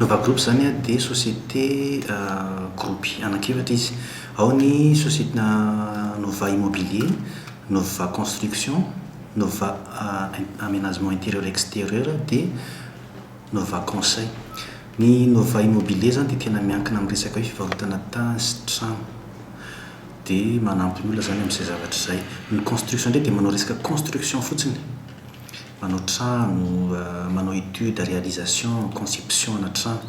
Nova Group zany a dia société groupe anankiefatra izy. Ao ny société Nova Immobilier, Nova Construction, Nova Aménagement intérieur et extérieur dia Nova Conseil. Ny Nova Immobilier zany dia tena miankina amin'ny resaka hoe fivarotana tany sy trano dia manampy ny olona zany amin'izay zavatra izay. Ny construction ndray dia manao resaka construction fotsiny, manao trano, manao étude, réalisation, conception na trano.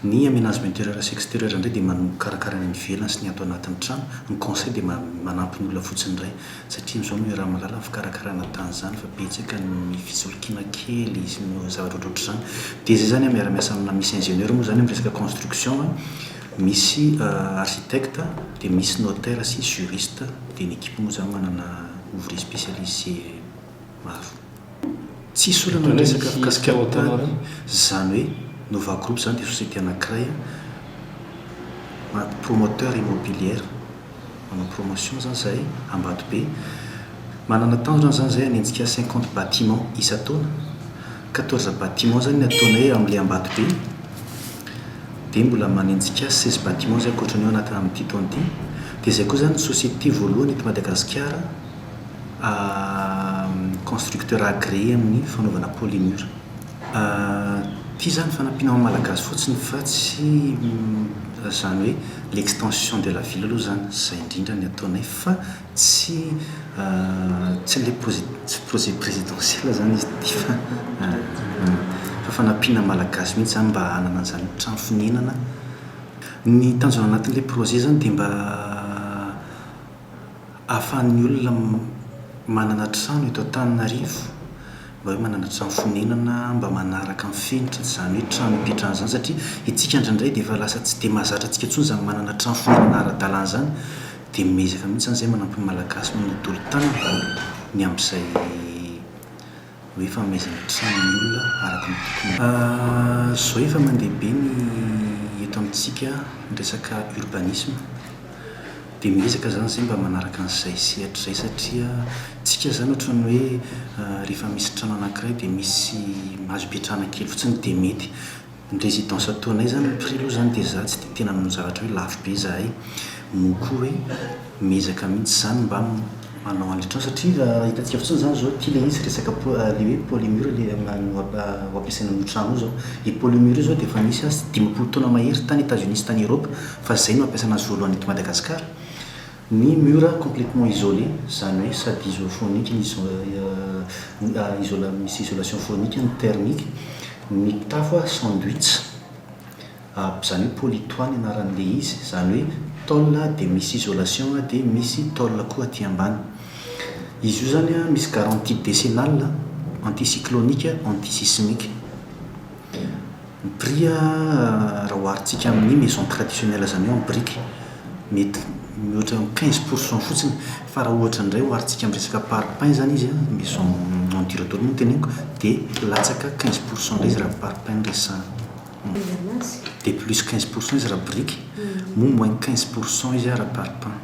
Ny aménagement intérieur sy extérieur ndray dia mikarakara ny ivelany sy ny ato anatin'ny trano. Ny conseil dia manampy ny olona fotsiny indray satria amin'izao no raha malala fikarakarana tany zany fa betsaka ny fisolokiana kely sy ny zavatra ohatrohatry izany. Dia izay zany miara-miasa amina misy ingénieur moa zany amin'ny resaka construction, misy architecte, dia misy notaire sy juriste, dia ny équipe moa zany manana ouvrier spécialisé maro. Tsisy olana ny resaka fikasika tany zany hoe Nova Group zany dia société anankiray promoteur immobilière, manao promotion zany zay Ambatobe. Manana tanjona zany zay anenjika 50 bâtiments isan-taona, 14 bâtiments zany ataonay amin'ilay Ambatobe, dia mbola manenjika 16 bâtiments zay ankoatran'io anaty amin'ity taona ity. Dia izay koa zany société voalohany eto Madagasikara constructeur agréé amin'ny fanaovana polymure. Ity zany fanampiana amin'ny malagasy fotsiny fa tsy zany hoe l'extension de la ville aloha zany zay indrindra ny ataonay fa tsy le projet présidentiel zany izy ity fa fanampiana malagasy mihitsy zany mba hanana an'izany trano fonenana. Ny tanjona anatin'ilay projet zany dia mba ahafahan'ny olona manana trano eto Antananarivo, mba hoe manana trano fonenana mba manaraka amin'ny fenitra, zany hoe trano hipetrahana zany satria itsika indraindray dia efa lasa tsy dia mahazatra antsika intsony zany manana trano fonenana ara-dalàna zany. Dia mezaka mihitsy zany zay manampy malagasy manodolo tanana ny amin'izay hoe fanomezana trano ny olona araka ny tokony. Zao efa mandeha be ny eto amintsika ny resaka urbanisme dia miezaka zany zay mba manaraka an'izay sehatra izay satria tsika zany ohatrany hoe rehefa misy trano anankiray dia misy mahazo ipetrahana kely fotsiny dia mety. Ny résidence ataonay zany ny prix aloha zany dia za tsy dia tena manao zavatra hoe lafo be zahay, no koa hoe miezaka mihitsy zany mba manao an'ilay trano satria raha hitantsika fotsiny zany zao ty le izy resaka le hoe polymure le ho ampiasaina amin'ny trano io zao. I polymure io zao dia efa misy 10 taona mahery tany États-Unis sy tany Europe fa zay no ampiasana azy voalohany eto Madagasikara. Ny mur complètement isolé, zany hoe sady isophonique, misy isolation phonique ny thermique. Ny tafo sandwich, zany hoe polytoit ny anaran'ilay izy, zany hoe tôle dia misy isolation dia misy tôle koa aty ambany. Izy io zany misy garantie décennale, anticyclonique, antisismique. Ny prix raha oharitsika amin'ny maison traditionnelle zany hoe en brique mety mihoatra 15% fotsiny, fa raha ohatra indray oharitsika amin'ny resaka parpaing zany izy maison en dur-tôle moa teneniko dia latsaka 15% indray izy raha parpaing resana, dia plus 15% izy raha brique, moins 15% izy raha parpaing.